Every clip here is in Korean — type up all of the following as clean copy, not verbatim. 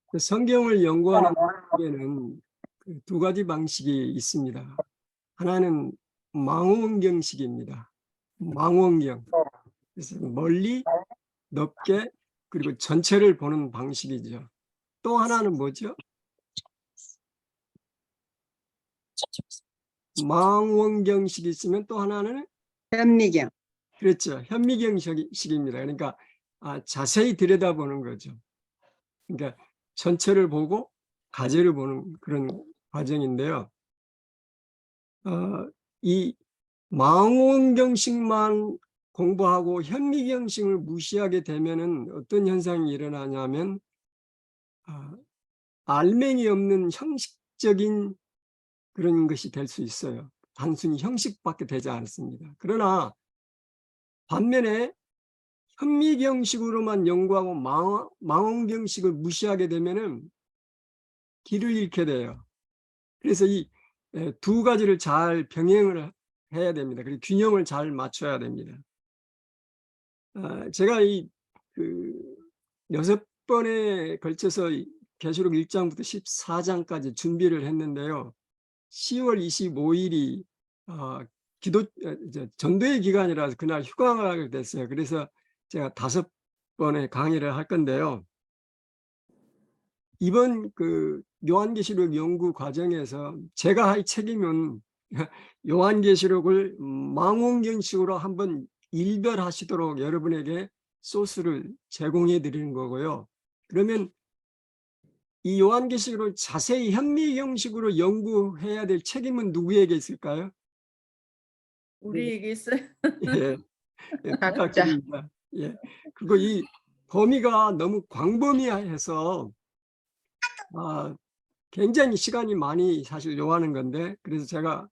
그 성경을 연구하는 데는 두 가지 방식이 있습니다. 하나는 망원경식입니다. 망원경. 그래서 멀리, 넓게, 그리고 전체를 보는 방식이죠. 또 하나는 뭐죠? 망원경식이 있으면 또 하나는 현미경. 그렇죠. 현미경식입니다. 그러니까 자세히 들여다보는 거죠. 그러니까 전체를 보고 가지를 보는 그런 과정인데요. 이 망원경식만 공부하고 현미경식을 무시하게 되면은 어떤 현상이 일어나냐면 알맹이 없는 형식적인 그런 것이 될 수 있어요. 단순히 형식밖에 되지 않습니다. 그러나 반면에 현미경식으로만 연구하고 망원경식을 무시하게 되면은 길을 잃게 돼요. 그래서 이 두 가지를 잘 병행을 해야 됩니다. 그리고 균형을 잘 맞춰야 됩니다. 제가 이 6번에 걸쳐서 계시록 1장부터 14장까지 준비를 했는데요. 10월 25일이 전도의 기간이라서 그날 휴강을 하게 됐어요. 그래서 제가 5번의 강의를 할 건데요. 이번 요한계시록 연구 과정에서 제가 할 책임은 요한계시록을 망원경식으로 한번 일별하시도록 여러분에게 소스를 제공해 드리는 거고요. 그러면 이 요한계시록을 자세히 현미경식으로 연구해야 될 책임은 누구에게 있을까요? 우리에게 있어요. 예, 각자. 부탁드립니다. 예. 그리고 이 범위가 너무 광범위해서 굉장히 시간이 많이 사실 요하는 건데, 그래서 제가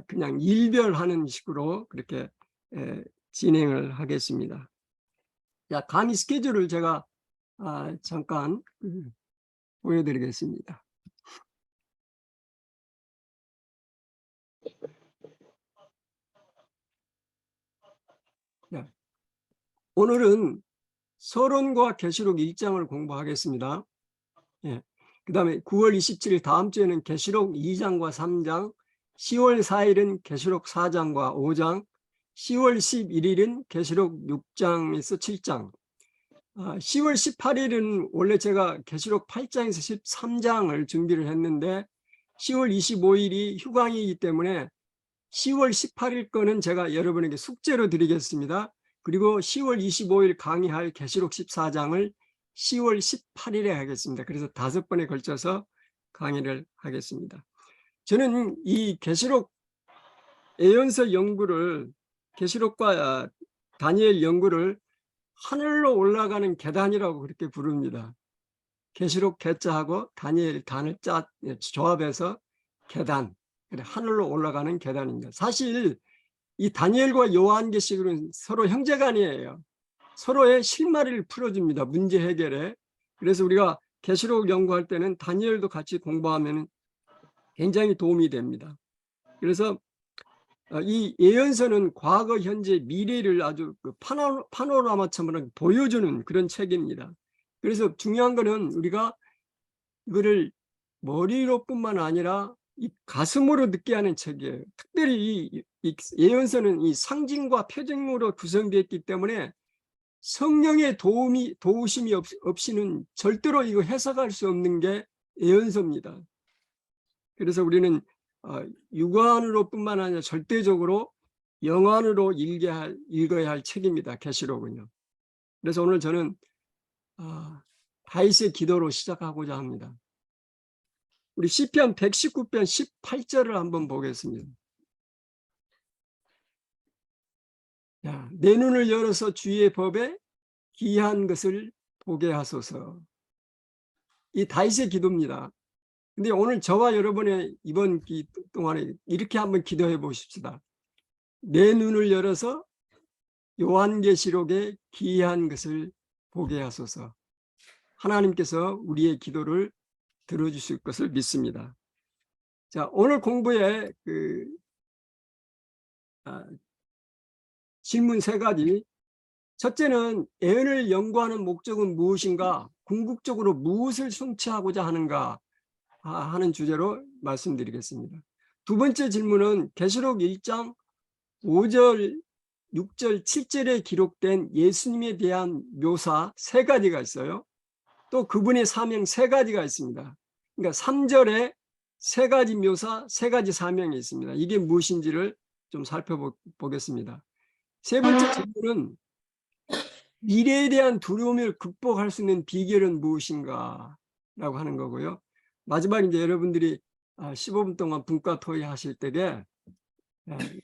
그냥 일별하는 식으로 그렇게 진행을 하겠습니다. 자, 강의 스케줄을 제가 잠깐 보여드리겠습니다. 자, 오늘은 서론과 계시록 1장을 공부하겠습니다. 예. 그 다음에 9월 27일 다음 주에는 계시록 2장과 3장, 10월 4일은 계시록 4장과 5장, 10월 11일은 계시록 6장에서 7장, 10월 18일은 원래 제가 계시록 8장에서 13장을 준비를 했는데 10월 25일이 휴강이기 때문에 10월 18일 거는 제가 여러분에게 숙제로 드리겠습니다. 그리고 10월 25일 강의할 계시록 14장을 10월 18일에 하겠습니다. 그래서 5번에 걸쳐서 강의를 하겠습니다. 저는 이 계시록 예언서 연구를, 계시록과 다니엘 연구를 하늘로 올라가는 계단이라고 그렇게 부릅니다. 계시록 계자하고 다니엘 단을 조합해서 계단, 하늘로 올라가는 계단입니다. 사실 이 다니엘과 요한계시록은 서로 형제간이에요. 서로의 실마리를 풀어줍니다. 문제 해결에. 그래서 우리가 계시록 연구할 때는 다니엘도 같이 공부하면 굉장히 도움이 됩니다. 그래서 이 예언서는 과거, 현재, 미래를 아주 파노라마처럼 보여주는 그런 책입니다. 그래서 중요한 것은 우리가 이거를 머리로뿐만 아니라 이 가슴으로 듣게 하는 책이에요. 특별히 이 예언서는 이 상징과 표정으로 구성되어 있기 때문에 성령의 도우심이 없이는 절대로 이거 해석할 수 없는 게 예언서입니다. 그래서 우리는 육안으로뿐만 아니라 절대적으로 영안으로 읽어야 할 책입니다. 계시록은요. 그래서 오늘 저는 다윗의 기도로 시작하고자 합니다. 우리 시편 119편 18절을 한번 보겠습니다. 자, 내 눈을 열어서 주의 법에 기이한 것을 보게 하소서. 이 다윗의 기도입니다. 근데 오늘 저와 여러분의 이번 기 동안에 이렇게 한번 기도해 보십시다. 내 눈을 열어서 요한계시록의 기이한 것을 보게 하소서. 하나님께서 우리의 기도를 들어주실 것을 믿습니다. 자, 오늘 공부에 질문 3가지. 첫째는 예언을 연구하는 목적은 무엇인가? 궁극적으로 무엇을 성취하고자 하는가? 하는 주제로 말씀드리겠습니다. 두 번째 질문은 계시록 1장 5절, 6절, 7절에 기록된 예수님에 대한 묘사 세 가지가 있어요. 또 그분의 사명 세 가지가 있습니다. 그러니까 3절에 세 가지 묘사, 세 가지 사명이 있습니다. 이게 무엇인지를 좀 살펴보겠습니다. 세 번째 질문은 미래에 대한 두려움을 극복할 수 있는 비결은 무엇인가? 라고 하는 거고요. 마지막 이제 여러분들이 15분 동안 분과 토의 하실 때에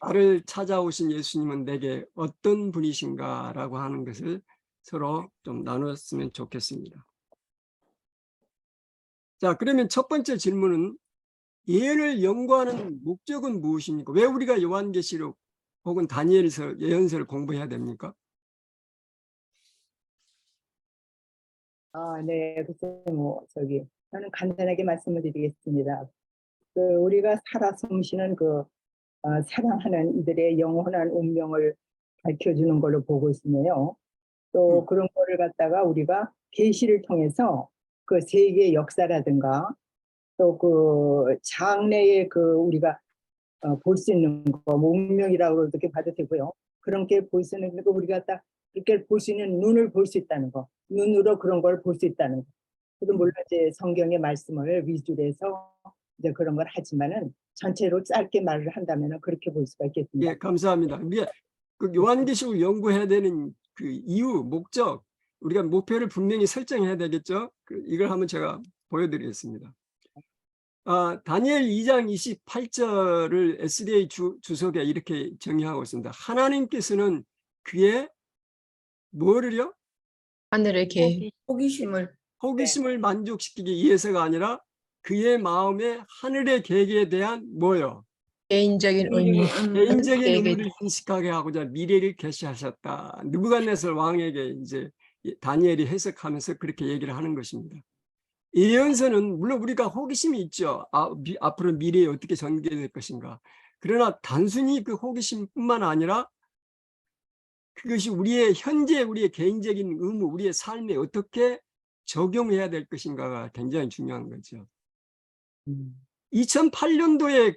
나를 찾아오신 예수님은 내게 어떤 분이신가? 라고 하는 것을 서로 좀 나눴으면 좋겠습니다. 자, 그러면 첫 번째 질문은 예언을 연구하는 목적은 무엇입니까? 왜 우리가 요한계시록 혹은 다니엘서 예언서를 공부해야 됩니까? 네, 글쎄 저는 간단하게 말씀을 드리겠습니다. 우리가 살아 숨쉬는 사랑하는 이들의 영원한 운명을 밝혀주는 걸로 보고 있으며요. 또 그런 거를 갖다가 우리가 계시를 통해서 그 세계의 역사라든가 또 그 장래의 우리가 볼 수 있는 거, 운명이라고 그렇게 봐도 되고요. 그런 게 볼 수 있는 거, 우리가 딱 이렇게 볼 수 있는 눈을 볼 수 있다는 거, 눈으로 그런 걸 볼 수 있다는 거. 그래도 물론 이제 성경의 말씀을 위주로 해서 이제 그런 걸 하지만은 전체로 짧게 말을 한다면은 그렇게 볼 수가 있겠습니다. 예, 감사합니다. 우리가 그 요한계시록을 연구해야 되는 그 이유, 목적, 우리가 목표를 분명히 설정해야 되겠죠. 이걸 한번 제가 보여드리겠습니다. 다니엘 2장 28절을 SDA 주석에 이렇게 정의하고 있습니다. 하나님께서는 그의 뭐를요? 하늘의 개 호기심을 만족시키기 위해서가 아니라 그의 마음에 하늘의 계획에 대한 뭐요? 개인적인 의무 개인적인 계획에 의무를 인식하게 하고자 미래를 계시하셨다. 느부갓네살 왕에게 이제 다니엘이 해석하면서 그렇게 얘기를 하는 것입니다. 이 예언서는 물론 우리가 호기심이 있죠. 앞으로 미래에 어떻게 전개될 것인가. 그러나 단순히 그 호기심뿐만 아니라 그것이 우리의 개인적인 의무, 우리의 삶에 어떻게 적용해야 될 것인가가 굉장히 중요한 거죠. 2008년도에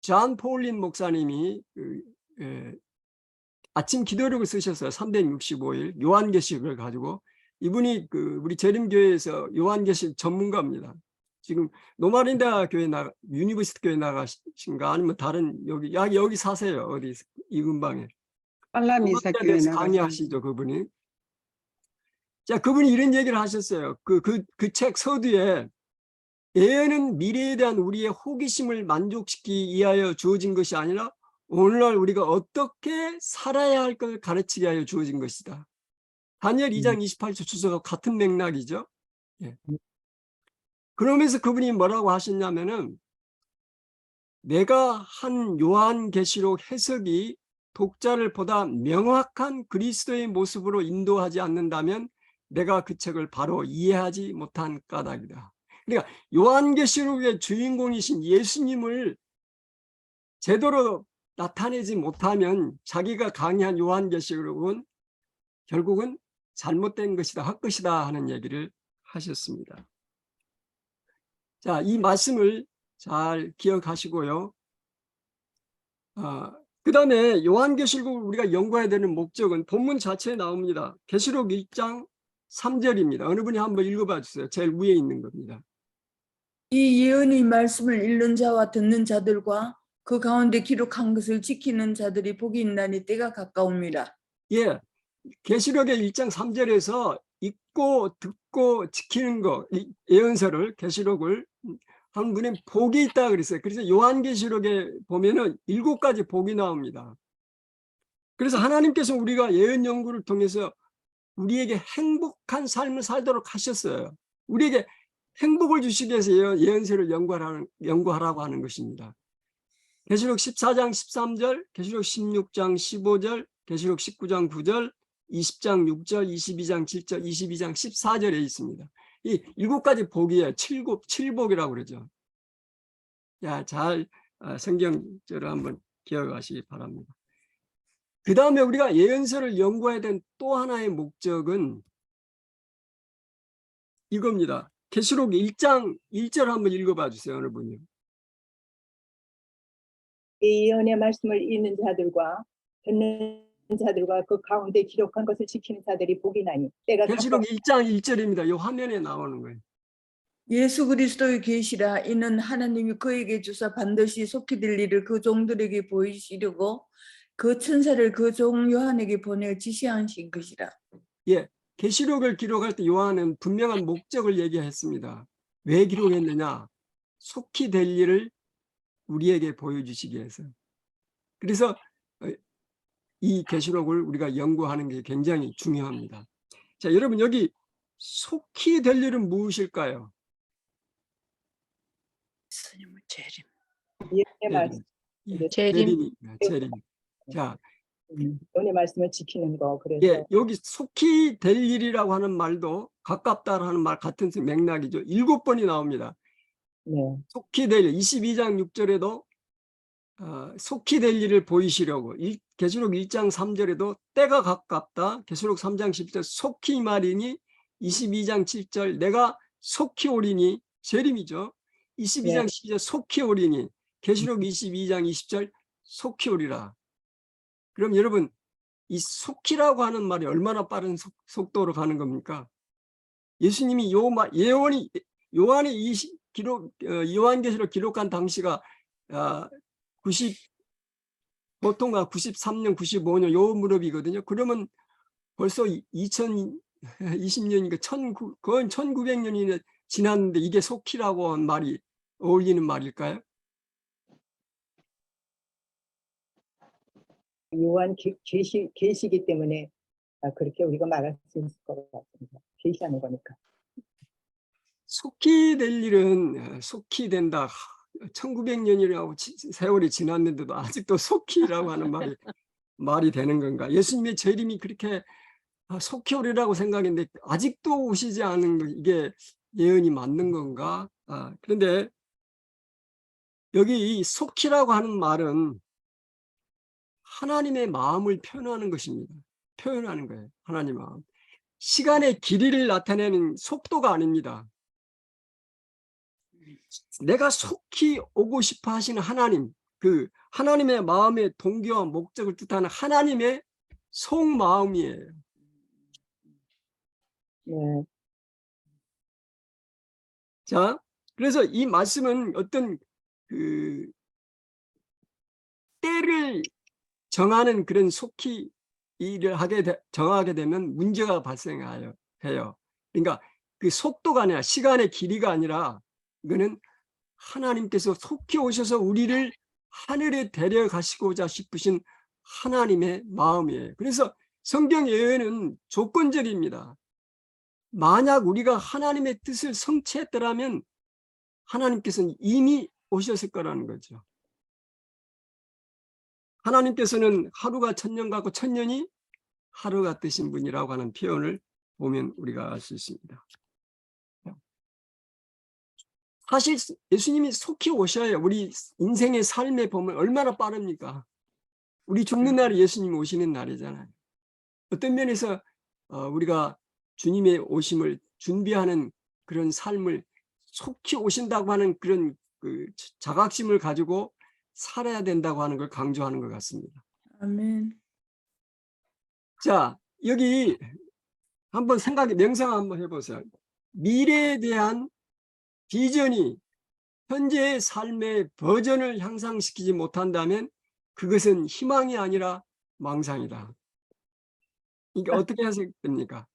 존 폴린 목사님이 아침 기도록을 쓰셨어요. 365일 요한계시록을 가지고. 이분이 우리 재림교회에서 요한계시록 전문가입니다. 지금 노마린다 교회 유니버시티 교회 나가신가 아니면 다른 여기 사세요. 어디 이 근방에. 팔라미사 교회 나가서 강의하시죠, 그분이. 자, 그분이 이런 얘기를 하셨어요. 그 책 서두에 예언은 미래에 대한 우리의 호기심을 만족시키기 위하여 주어진 것이 아니라 오늘날 우리가 어떻게 살아야 할 것을 가르치기 위하여 주어진 것이다. 다니엘 2장 28절 주석과 같은 맥락이죠. 예. 그러면서 그분이 뭐라고 하셨냐면은 내가 한 요한계시록 해석이 독자를 보다 명확한 그리스도의 모습으로 인도하지 않는다면 내가 그 책을 바로 이해하지 못한 까닭이다. 그러니까 요한계시록의 주인공이신 예수님을 제대로 나타내지 못하면 자기가 강의한 요한계시록은 결국은 잘못된 것이다, 헛것이다 하는 얘기를 하셨습니다. 자, 이 말씀을 잘 기억하시고요. 그 다음에 요한계시록을 우리가 연구해야 되는 목적은 본문 자체에 나옵니다. 계시록 1장 3절입니다. 어느 분이 한번 읽어봐 주세요. 제일 위에 있는 겁니다. 이 예언의 말씀을 읽는 자와 듣는 자들과 그 가운데 기록한 것을 지키는 자들이 복이 있나니 때가 가까웁니다. 예, 계시록의 1장 3절에서 읽고 듣고 지키는 거, 예언서를 계시록을 한 분에 복이 있다 그랬어요. 그래서 요한계시록에 보면은 7가지 복이 나옵니다. 그래서 하나님께서 우리가 예언 연구를 통해서 우리에게 행복한 삶을 살도록 하셨어요. 우리에게 행복을 주시기 위해서 예언서를 연구하라고 하는 것입니다. 계시록 14장 13절, 계시록 16장 15절, 계시록 19장 9절, 20장 6절, 22장 7절, 22장 14절에 있습니다. 이 7가지 복이에요. 칠복이라고 그러죠. 잘 성경절을 한번 기억하시기 바랍니다. 그 다음에 우리가 예언서를 연구해야 된 또 하나의 목적은 이겁니다. 계시록 1장 1절 한번 읽어봐 주세요. 어느 분이요? 이 예언의 말씀을 읽는 자들과 듣는 자들과 그 가운데 기록한 것을 지키는 자들이 복이 나니 때가 계시록 1장 1절입니다. 이 화면에 나오는 거예요. 예수 그리스도의 계시라 이는 하나님이 그에게 주사 반드시 속히 될 일을 그 종들에게 보이시려고 그 천사를 그 종 요한에게 보내 지시하신 것이라. 예, 계시록을 기록할 때 요한은 분명한 목적을 얘기했습니다. 왜 기록했느냐? 속히 될 일을 우리에게 보여주시기 위해서. 그래서 이 계시록을 우리가 연구하는 게 굉장히 중요합니다. 자, 여러분 여기 속히 될 일은 무엇일까요? 예수님을 재림. 예언의 말씀, 예, 재림. 재림입니다. 재림. 자, 예언의 말씀을 지키는 거. 그래서 예, 여기 속히 될 일이라고 하는 말도 가깝다라는 말 같은 맥락이죠. 7번이 나옵니다. 네. 속히 될 일, 22장 6절에도 속히 될 일을 보이시려고, 계시록 1장 3절에도 때가 가깝다, 계시록 3장 10절 속히 말이니, 22장 7절 내가 속히 오리니, 재림이죠. 22장 12절 속히 오리니, 계시록 22장 20절 속히 오리라. 그럼 여러분 이 속히라고 하는 말이 얼마나 빠른 속도로 가는 겁니까? 예수님이 요한이 요한계시록 기록한 당시가 보통 93년, 95년 요 무렵이거든요. 그러면 벌써 2020년이니까 거의 1900년이 지났는데 이게 속히라고 한 말이 어울리는 말일까요? 요한 계시기 때문에 그렇게 우리가 말할 수 있을 것 같습니다. 계시하는 거니까. 속히 될 일은 속히 된다. 1900년이라고 세월이 지났는데도 아직도 속히라고 하는 말이 되는 건가? 예수님의 재림이 그렇게 속히 오리라고 생각했는데 아직도 오시지 않은 거, 이게 예언이 맞는 건가? 그런데 여기 이 속히라고 하는 말은 하나님의 마음을 표현하는 것입니다. 표현하는 거예요. 하나님의 마음. 시간의 길이를 나타내는 속도가 아닙니다. 내가 속히 오고 싶어 하시는 하나님, 그 하나님의 마음의 동기와 목적을 뜻하는 하나님의 속마음이에요. 네. 자, 그래서 이 말씀은 어떤 그 때를 정하는 그런 속히 일을 정하게 되면 문제가 발생해요. 그러니까 그 속도가 아니라 시간의 길이가 아니라 이거는 하나님께서 속히 오셔서 우리를 하늘에 데려가시고자 싶으신 하나님의 마음이에요. 그래서 성경 예언은 조건적입니다. 만약 우리가 하나님의 뜻을 성취했더라면 하나님께서는 이미 오셨을 거라는 거죠. 하나님께서는 하루가 천년 같고 천년이 하루 같으신 분이라고 하는 표현을 보면 우리가 알 수 있습니다. 사실 예수님이 속히 오셔야 우리 인생의 삶에 보면 얼마나 빠릅니까? 우리 죽는 날이 예수님 오시는 날이잖아요. 어떤 면에서 우리가 주님의 오심을 준비하는 그런 삶을 속히 오신다고 하는 그런 그 자각심을 가지고 살아야 된다고 하는 걸 강조하는 것 같습니다. 아멘. 자, 여기 한번 명상 한번 해보세요. 미래에 대한 비전이 현재의 삶의 버전을 향상시키지 못한다면 그것은 희망이 아니라 망상이다. 이게 어떻게 해석됩니까?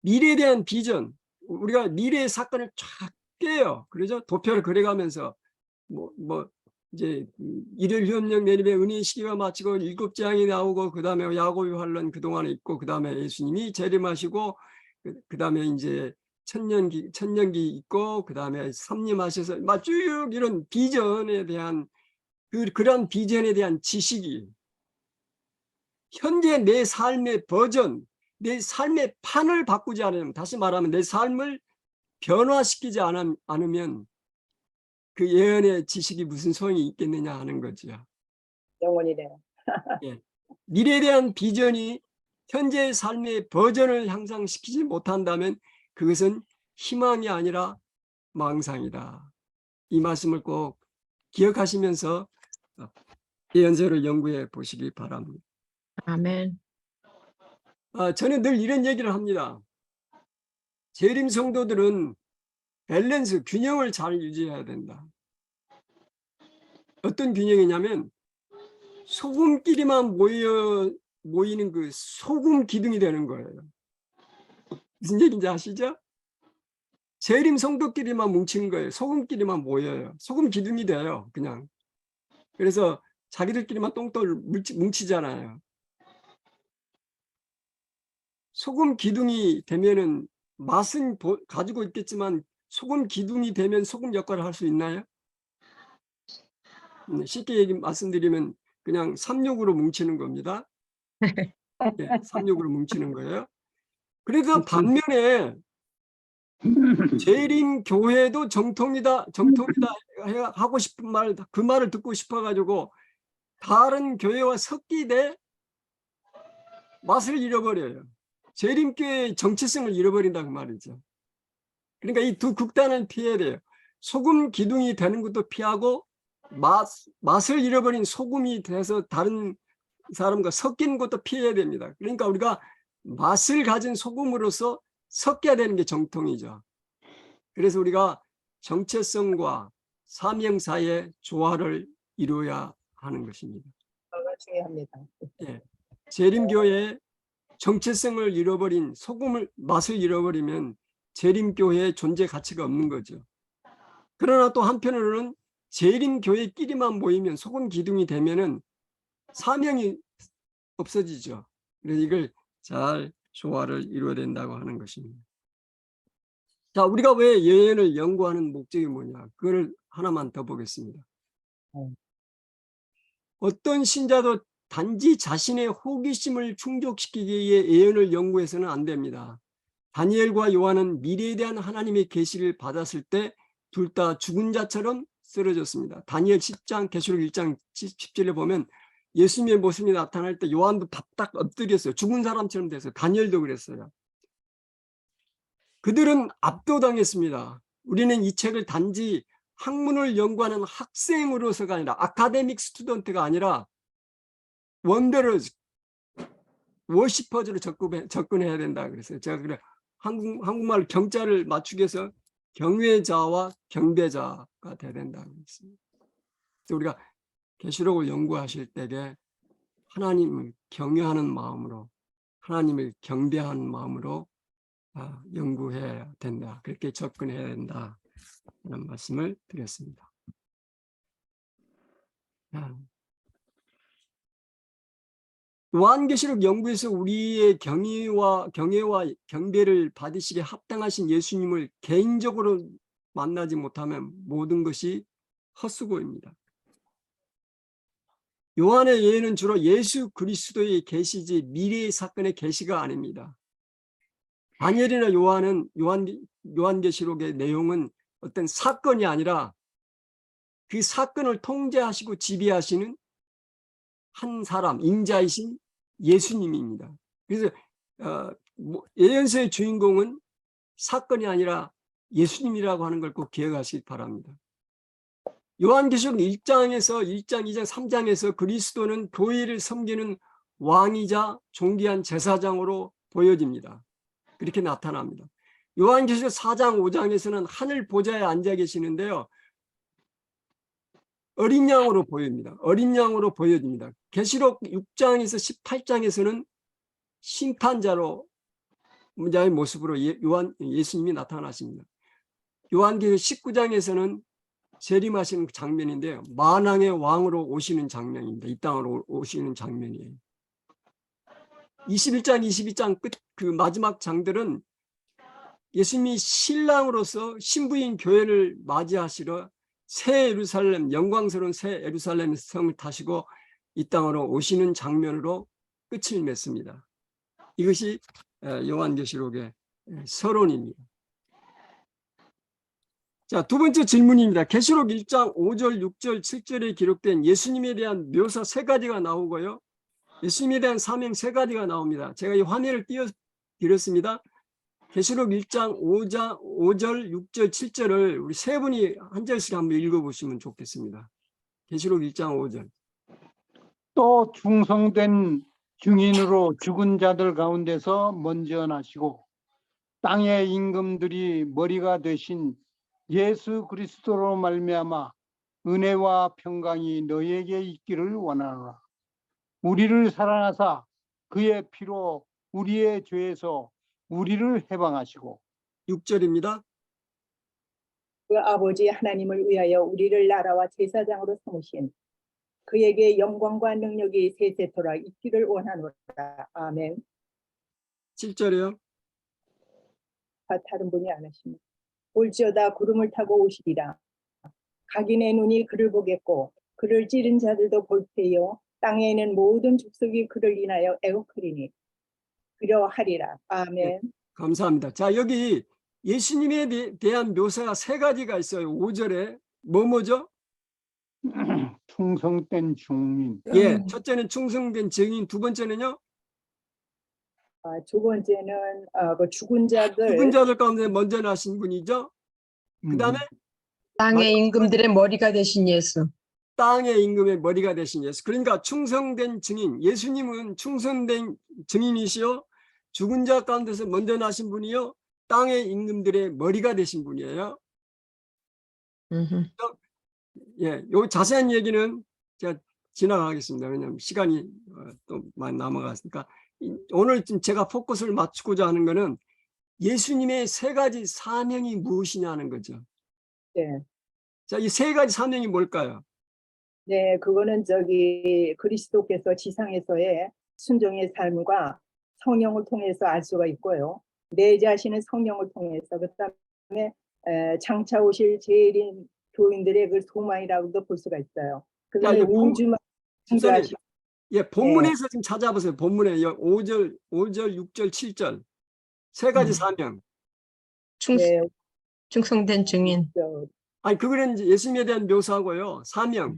미래에 대한 비전, 우리가 미래의 사건을 쫙 깨요. 그러죠? 도표를 그려가면서 이제 일요일협력 내립의 은혜의 시기가 마치고 7장이 나오고 그 다음에 야곱의 환란 그동안에 있고 그 다음에 예수님이 재림하시고 그 다음에 이제 천년기 있고 그 다음에 삼림하셔서 쭉 이런 비전에 대한 그런 비전에 대한 지식이 현재 내 삶의 버전, 내 삶의 판을 바꾸지 않으면, 다시 말하면 내 삶을 변화시키지 않으면 그 예언의 지식이 무슨 소용이 있겠느냐 하는 거죠. 영원이래요. 예. 미래에 대한 비전이 현재의 삶의 버전을 향상시키지 못한다면 그것은 희망이 아니라 망상이다. 이 말씀을 꼭 기억하시면서 예언서를 연구해 보시기 바랍니다. 아멘. 저는 늘 이런 얘기를 합니다. 재림 성도들은 밸런스, 균형을 잘 유지해야 된다. 어떤 균형이냐면 소금끼리만 모이는 그 소금 기둥이 되는 거예요. 무슨 얘기인지 아시죠? 재림 성도끼리만 뭉치는 거예요. 소금끼리만 모여요. 소금 기둥이 돼요. 그냥. 그래서 자기들끼리만 똥돌 뭉치잖아요. 소금 기둥이 되면은 맛은 가지고 있겠지만 소금 기둥이 되면 소금 역할을 할 수 있나요? 쉽게 말씀드리면 그냥 삼육으로 뭉치는 겁니다. 예, 삼육으로 뭉치는 거예요. 그래도 반면에 재림 교회도 정통이다 하고 싶은 말, 그 말을 듣고 싶어가지고 다른 교회와 섞이되 맛을 잃어버려요. 재림교회의 정체성을 잃어버린다고 말이죠. 그러니까 이 두 극단을 피해야 돼요. 소금 기둥이 되는 것도 피하고 맛을 잃어버린 소금이 돼서 다른 사람과 섞이는 것도 피해야 됩니다. 그러니까 우리가 맛을 가진 소금으로서 섞여야 되는 게 정통이죠. 그래서 우리가 정체성과 사명 사이의 조화를 이루어야 하는 것입니다. 정말 중요합니다. 예. 재림교회의 정체성을 잃어버린 맛을 잃어버리면 재림교회의 존재 가치가 없는 거죠. 그러나 또 한편으로는 재림교회끼리만 모이면 소금 기둥이 되면은 사명이 없어지죠. 그래서 이걸 잘 조화를 이루어야 된다고 하는 것입니다. 자, 우리가 왜 예언을 연구하는 목적이 뭐냐? 그걸 하나만 더 보겠습니다. 어떤 신자도 단지 자신의 호기심을 충족시키기 위해 예언을 연구해서는 안 됩니다. 다니엘과 요한은 미래에 대한 하나님의 계시를 받았을 때 둘 다 죽은 자처럼 쓰러졌습니다. 다니엘 10장, 계시록 1장 10절에 보면 예수님의 모습이 나타날 때 요한도 바닥 엎드렸어요. 죽은 사람처럼 됐어요. 다니엘도 그랬어요. 그들은 압도당했습니다. 우리는 이 책을 단지 학문을 연구하는 학생으로서가 아니라 아카데믹 스튜던트가 아니라 원더러즈, 워시퍼즈로 접근해야 된다 그랬어요. 제가 그래 한국말 경자를 맞추기 위해서 경외자와 경배자가 돼야 된다고 했습니다. 그래서 우리가 계시록을 연구하실 때에 하나님을 경외하는 마음으로, 하나님을 경배하는 마음으로 연구해야 된다. 그렇게 접근해야 된다. 라는 말씀을 드렸습니다. 요한계시록 연구에서 우리의 경외와 경배를 받으시기에 합당하신 예수님을 개인적으로 만나지 못하면 모든 것이 헛수고입니다. 요한의 예언은 주로 예수 그리스도의 계시지 미래의 사건의 계시가 아닙니다. 다니엘이나 요한계시록의 내용은 어떤 사건이 아니라 그 사건을 통제하시고 지배하시는 한 사람, 인자이신 예수님입니다. 그래서 예언서의 주인공은 사건이 아니라 예수님이라고 하는 걸 꼭 기억하시기 바랍니다. 요한계시록 1장에서 1장, 2장, 3장에서 그리스도는 교회를 섬기는 왕이자 존귀한 제사장으로 보여집니다. 그렇게 나타납니다. 요한계시록 4장, 5장에서는 하늘 보좌에 앉아 계시는데요. 어린 양으로 보입니다. 어린 양으로 보여집니다. 계시록 6장에서 18장에서는 심판자로 자의 모습으로 예수님이 나타나십니다. 요한계시록 19장에서는 재림하시는 장면인데요. 만왕의 왕으로 오시는 장면입니다. 이 땅으로 오시는 장면이에요. 21장, 22장 끝 그 마지막 장들은 예수님이 신랑으로서 신부인 교회를 맞이하시러 새 예루살렘, 영광스러운 새 예루살렘 성을 타시고 이 땅으로 오시는 장면으로 끝을 맺습니다. 이것이 요한계시록의 서론입니다. 자, 두 번째 질문입니다. 계시록 1장 5절, 6절, 7절에 기록된 예수님에 대한 묘사 세 가지가 나오고요. 예수님에 대한 사명 세 가지가 나옵니다. 제가 이 화면을 띄워드렸습니다. 계시록 1장 5절, 6절, 7절을 우리 세 분이 한 절씩 한번 읽어보시면 좋겠습니다. 계시록 1장 5절. 또 충성된 증인으로 죽은 자들 가운데서 먼저 나시고 땅의 임금들이 머리가 되신 예수 그리스도로 말미암아 은혜와 평강이 너희에게 있기를 원하노라. 우리를 사랑하사 그의 피로 우리의 죄에서 우리를 해방하시고 6절입니다. 그 아버지 하나님을 위하여 우리를 나라와 제사장으로 삼으신 그에게 영광과 능력이 세세토록 있기를 원하노라. 아멘. 7절이요. 다른 분이 안 하십니다. 올지어다 구름을 타고 오시리라. 각인의 눈이 그를 보겠고 그를 찌른 자들도 볼 테요. 땅에 있는 모든 족속이 그를 인하여 애곡하리니 그려하리라. 아멘. 감사합니다. 자, 여기 예수님에 대한 묘사가 세 가지가 있어요. 5절에 뭐죠? 충성된 증인. 예, 첫째는 충성된 증인, 두 번째는요? 두 번째는 그 죽은 자들 죽은 자들 가운데 먼저 나신 분이죠. 그 다음에 땅의 임금들의 머리가 되신 예수. 땅의 임금의 머리가 되신 예수. 그러니까 충성된 증인. 예수님은 충성된 증인이시요. 죽은 자 가운데서 먼저 나신 분이요. 땅의 임금들의 머리가 되신 분이에요. 음흠. 예, 요 자세한 얘기는 제가 지나가겠습니다. 왜냐하면 시간이 또 많이 남아갔으니까. 오늘 지금 제가 포커스를 맞추고자 하는 것은 예수님의 세 가지 사명이 무엇이냐는 거죠. 네. 자, 이 세 가지 사명이 뭘까요? 네, 그거는 그리스도께서 지상에서의 순종의 삶과 성령을 통해서 알 수가 있고요. 내 자신은 성령을 통해서 그다음에 장차 오실 재림 교인들의 그 소망이라고도 볼 수가 있어요. 그다음에 야, 이거 우주만 집사님, 창조하시고 예, 본문에서 좀 찾아보세요. 본문에 5절, 6절, 7절 세 가지 사명. 네, 충성된 증인. 아니 그거는 이제 예수님에 대한 묘사고요. 사명.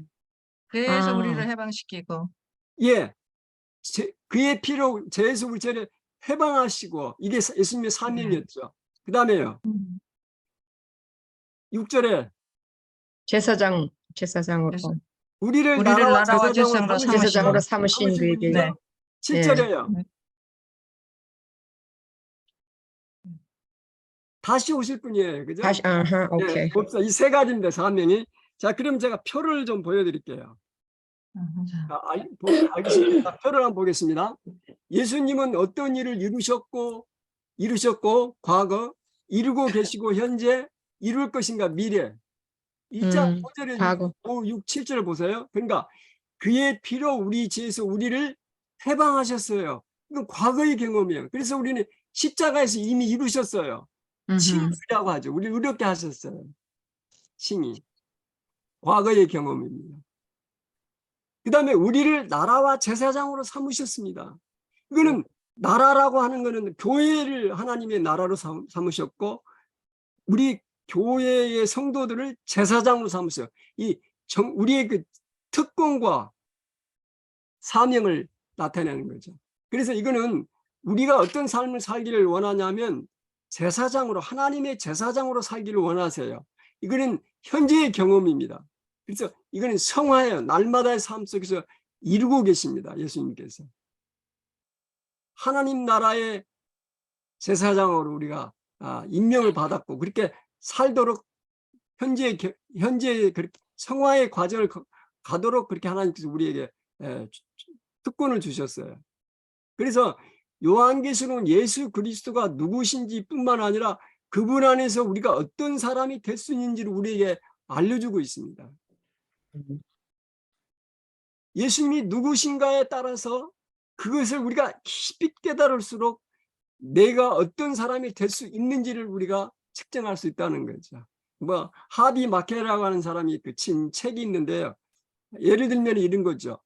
그래서 아. 우리를 해방시키고 예, 그의 피로 죄에서 우리 죄를 해방하시고 이게 예수님의 사명이었죠. 그 다음에요. 6절에 제사장으로. 그래서 우리를 우리를 나라와 나라와 제사장으로 제사장으로 제사장으로 삼으시고 삼으신 그에게. 네. 7절에요. 네. 다시 오실 분이에요. 그죠? 다시, 오케이. 이 세 가지입니다. 사명이. 자, 그럼 제가 표를 좀 보여드릴게요. 자, 알겠습니다. 표를 한번 보겠습니다. 예수님은 어떤 일을 이루셨고 과거, 이루고 계시고 현재, 이룰 것인가 미래. 1장 5절에 과거. 5, 6, 7절을 보세요. 그러니까 그의 피로 우리 죄에서 우리를 해방하셨어요. 이건 과거의 경험이에요. 그래서 우리는 십자가에서 이미 이루셨어요. 칭의라고 하죠. 우리 의롭게 하셨어요. 칭의. 과거의 경험입니다. 그 다음에 우리를 나라와 제사장으로 삼으셨습니다. 이거는 나라라고 하는 것은 교회를 하나님의 나라로 삼으셨고 우리 교회의 성도들을 제사장으로 삼으셨어요. 우리의 그 특권과 사명을 나타내는 거죠. 그래서 이거는 우리가 어떤 삶을 살기를 원하냐면 제사장으로, 하나님의 제사장으로 살기를 원하세요. 이거는 현재의 경험입니다. 그래서 이거는 성화예요. 날마다의 삶 속에서 이루고 계십니다. 예수님께서. 하나님 나라의 제사장으로 우리가 임명을 받았고 그렇게 살도록 현재의 그렇게 성화의 과정을 가도록 그렇게 하나님께서 우리에게 특권을 주셨어요. 그래서 요한계시록은 예수 그리스도가 누구신지 뿐만 아니라 그분 안에서 우리가 어떤 사람이 될 수 있는지를 우리에게 알려주고 있습니다. 예수님이 누구신가에 따라서 그것을 우리가 깊이 깨달을수록 내가 어떤 사람이 될 수 있는지를 우리가 측정할 수 있다는 거죠. 하비 마케라고 하는 사람이 친 책이 있는데요. 예를 들면 이런 거죠.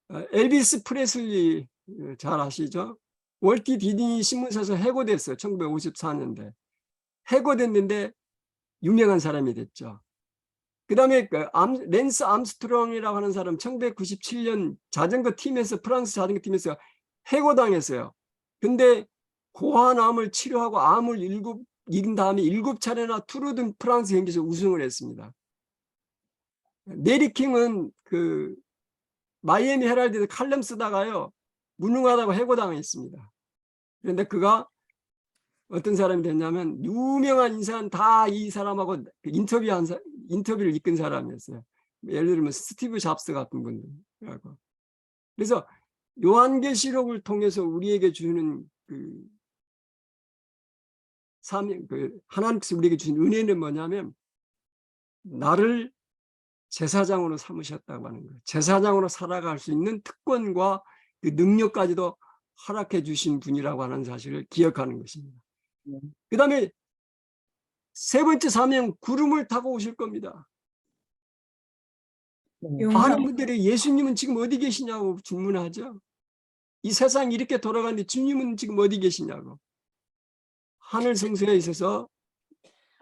엘비스 프레슬리 잘 아시죠? 월트 디즈니 신문사에서 해고됐어요. 1954년대. 해고됐는데 유명한 사람이 됐죠. 그 다음에 랜스 암스트롱이라고 하는 사람 1997년 자전거 팀에서 프랑스 자전거 팀에서 해고당했어요. 근데 고환암을 치료하고 암을 이긴 다음에 7차례나 투르 드 프랑스 경기에서 우승을 했습니다. 메리킹은 그 마이애미 헤럴드에 칼럼 쓰다가요 무능하다고 해고당했습니다. 그런데 그가 어떤 사람이 됐냐면 유명한 인사는 다 이 사람하고 인터뷰를 이끈 사람이었어요. 예를 들면 스티브 잡스 같은 분들하고. 그래서 요한계시록을 통해서 우리에게 주는 그 하나님께서 우리에게 주신 은혜는 뭐냐면 나를 제사장으로 삼으셨다고 하는 거예요. 제사장으로 살아갈 수 있는 특권과 그 능력까지도 허락해 주신 분이라고 하는 사실을 기억하는 것입니다. 그 다음에 세 번째 사명, 구름을 타고 오실 겁니다. 많은 분들이 예수님은 지금 어디 계시냐고 질문하죠. 이 세상이 이렇게 돌아가는데 주님은 지금 어디 계시냐고. 하늘 성소에 있어서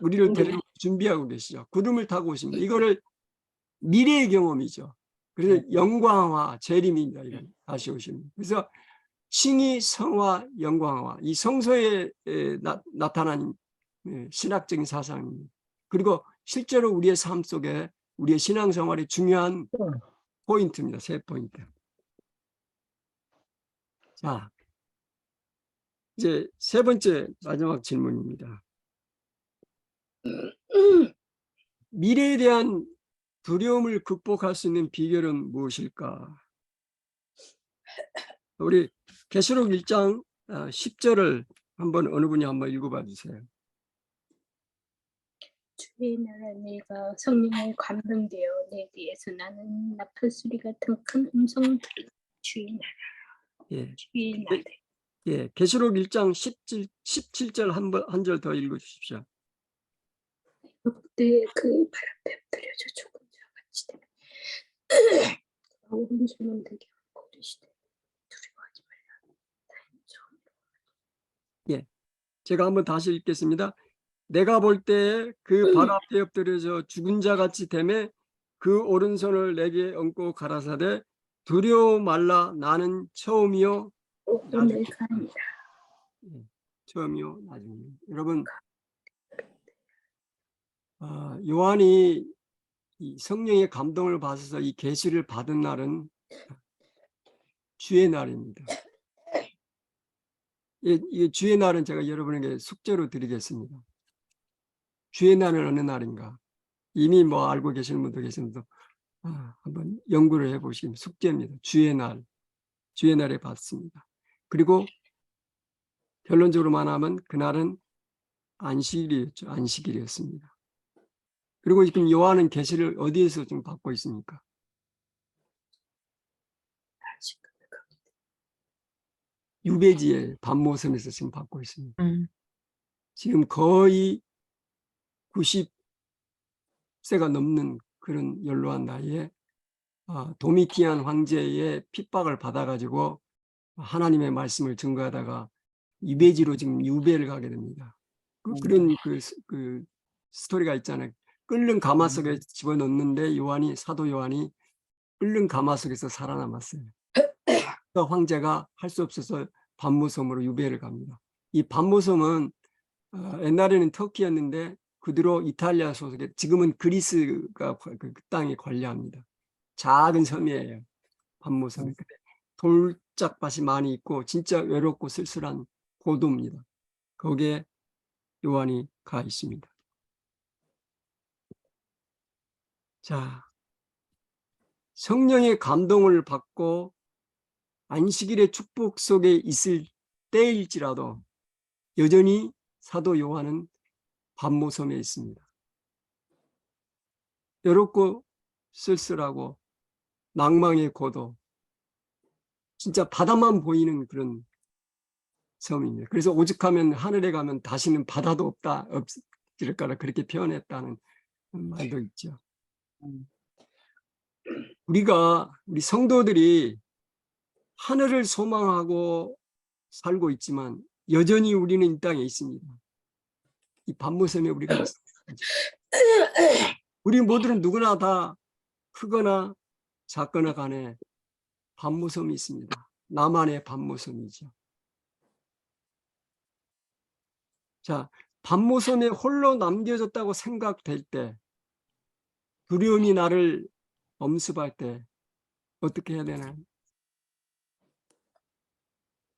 우리를 데리고 준비하고 계시죠. 구름을 타고 오십니다. 이거를 미래의 경험이죠. 그래서 영광화, 재림입니다. 이런 다시 오십니다. 그래서 칭의, 성화, 영광화, 이 성소에 나타난 신학적인 사상입니다. 그리고 실제로 우리의 삶 속에 우리의 신앙생활의 중요한 포인트입니다. 세 포인트. 자, 이제 세 번째 마지막 질문입니다. 미래에 대한 두려움을 극복할 수 있는 비결은 무엇일까? 우리 계시록 1장 10절을 한번 어느 분이 한번 읽어봐 주세요. 주의 나라 내가 성령에 감동되어 내 뒤에서 나는 나팔 소리 같은 큰 음성을 들으니 주의 나라 예. 주의 나라 예, 계시록 1장 17절 한 절 더 읽어 주십시오. 그때 그 바람에 엎드려져 죽은 자 같이 되면 오른손은 되게 고르시되 두려워하지 말라 나는 처음으로 제가 한번 다시 읽겠습니다. 내가 볼 때 그 발 앞에 엎드려져 죽은 자 같이 되매 그 오른손을 내게 얹고 가라사대 두려워 말라 나는 처음이요 오늘가 아니라 처음이요 나중이요. 여러분 요한이 이 성령의 감동을 받아서 이 계시를 받은 날은 주의 날입니다. 이 주의 날은 제가 여러분에게 숙제로 드리겠습니다. 주의 날은 어느 날인가? 이미 뭐 알고 계시는 분도 계시는데 한번 연구를 해보시면 숙제입니다. 주의 날에 받습니다. 그리고 결론적으로 말하면 그날은 안식일이었죠. 안식일이었습니다. 그리고 지금 요한은 계시를 어디에서 지금 받고 있습니까? 유배지의 반모섬에서 지금 받고 있습니다. 지금 거의 90세가 넘는 그런 연로한 나이에 도미티안 황제의 핍박을 받아가지고 하나님의 말씀을 증거하다가 유배지로 지금 유배를 가게 됩니다. 그런 그 스토리가 있잖아요. 끓는 가마 속에 집어넣는데 사도 요한이 끓는 가마 속에서 살아남았어요. 그 황제가 할 수 없어서 반모섬으로 유배를 갑니다. 이 반모섬은 옛날에는 터키였는데 그 뒤로 이탈리아 소속에 지금은 그리스가 그 땅에 관리합니다. 작은 섬이에요. 반모섬이. 돌짝밭이 많이 있고 진짜 외롭고 쓸쓸한 고도입니다. 거기에 요한이 가 있습니다. 자, 성령의 감동을 받고 안식일의 축복 속에 있을 때일지라도 여전히 사도 요한은 반모섬에 있습니다. 외롭고 쓸쓸하고 낭망의 고도, 진짜 바다만 보이는 그런 섬입니다. 그래서 오죽하면 하늘에 가면 다시는 바다도 없을 거라 그렇게 표현했다는 말도 있죠. 우리 성도들이 하늘을 소망하고 살고 있지만 여전히 우리는 이 땅에 있습니다. 이 반모섬에 우리가 있습니다. 우리 모두는 누구나 다 크거나 작거나 간에 반모섬이 있습니다. 나만의 반모섬이죠. 자, 반모섬에 홀로 남겨졌다고 생각될 때, 두려움이 나를 엄습할 때 어떻게 해야 되나요?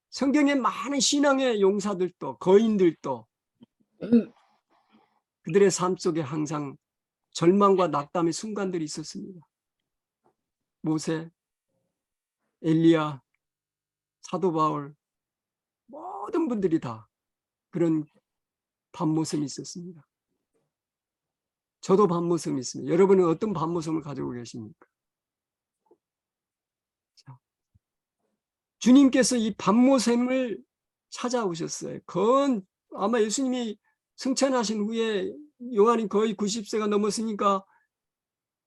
성경에 많은 신앙의 용사들도, 거인들도 그들의 삶 속에 항상 절망과 낙담의 순간들이 있었습니다. 모세, 엘리야, 사도 바울, 모든 분들이 다 그런 반모섬이 있었습니다. 저도 반모섬이 있습니다. 여러분은 어떤 반모섬을 가지고 계십니까? 자, 주님께서 이 반모섬을 찾아오셨어요. 그건 아마 예수님이 승천하신 후에 요한이 거의 90세가 넘었으니까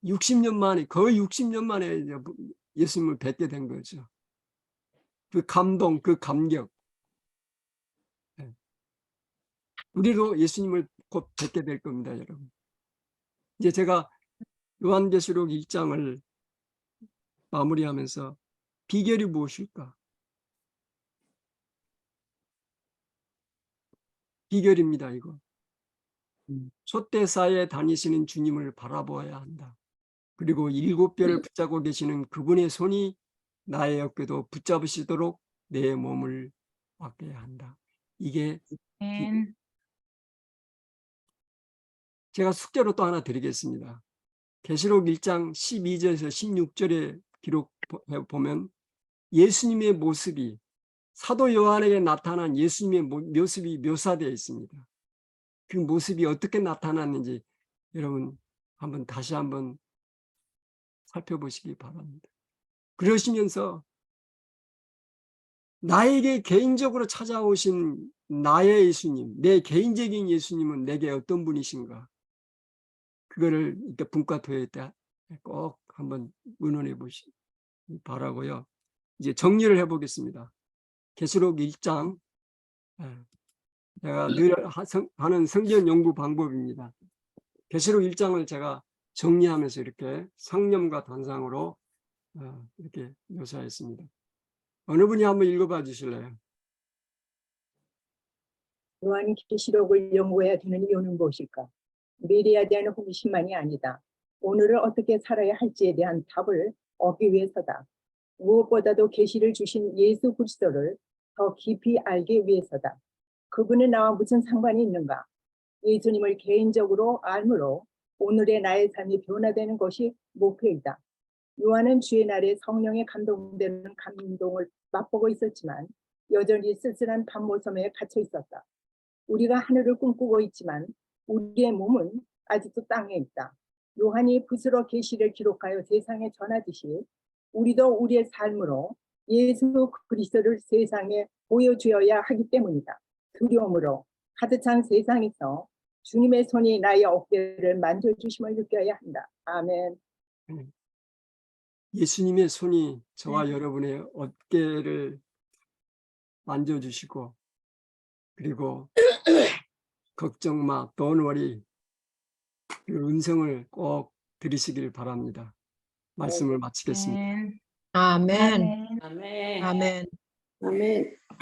60년 만에, 거의 60년 만에 이제 예수님을 뵙게 된 거죠. 그 감동, 그 감격. 우리도 예수님을 곧 뵙게 될 겁니다, 여러분. 이제 제가 요한계시록 1장을 마무리하면서 비결이 무엇일까? 비결입니다, 이거. 촛대사에 다니시는 주님을 바라보아야 한다. 그리고 7별을 붙잡고 계시는 그분의 손이 나의 어깨도 붙잡으시도록 내 몸을 맡겨야 한다. 이게 아멘. 제가 숙제로 또 하나 드리겠습니다. 계시록 1장 12절에서 16절에 기록해 보면 예수님의 모습이 사도 요한에게 나타난 예수님의 모습이 묘사되어 있습니다. 그 모습이 어떻게 나타났는지 여러분 다시 한번 살펴보시기 바랍니다. 그러시면서 나에게 개인적으로 찾아오신 나의 예수님, 내 개인적인 예수님은 내게 어떤 분이신가? 그거를 이렇게 분과토해 때 꼭 한번 의논해 보시기 바라고요. 이제 정리를 해보겠습니다. 계시록 1장, 제가 늘 하는 성경 연구 방법입니다. 계시록 1장을 제가 정리하면서 이렇게 상념과 단상으로 이렇게 묘사했습니다. 어느 분이 한번 읽어봐 주실래요? 요한 계시록을 연구해야 되는 이유는 무엇일까? 미래에 대한 호기심만이 아니다. 오늘을 어떻게 살아야 할지에 대한 답을 얻기 위해서다. 무엇보다도 계시를 주신 예수 그리스도를 더 깊이 알기 위해서다. 그분은 나와 무슨 상관이 있는가? 예수님을 개인적으로 알므로 오늘의 나의 삶이 변화되는 것이 목표이다. 요한은 주의 날에 성령에 감동되는 감동을 맛보고 있었지만 여전히 쓸쓸한 반모섬에 갇혀 있었다. 우리가 하늘을 꿈꾸고 있지만 우리의 몸은 아직도 땅에 있다. 요한이 붓으로 계시를 기록하여 세상에 전하듯이 우리도 우리의 삶으로 예수 그리스도를 세상에 보여주어야 하기 때문이다. 두려움으로 가득 찬 세상에서 주님의 손이 나의 어깨를 만져주심을 느껴야 한다. 아멘. 예수님의 손이 저와 여러분의 어깨를 만져주시고 그리고 걱정 마, don't worry 그 음성을 꼭 들으시길 바랍니다. 말씀을 마치겠습니다. 아멘. 아멘. 아멘. 아멘. 아멘.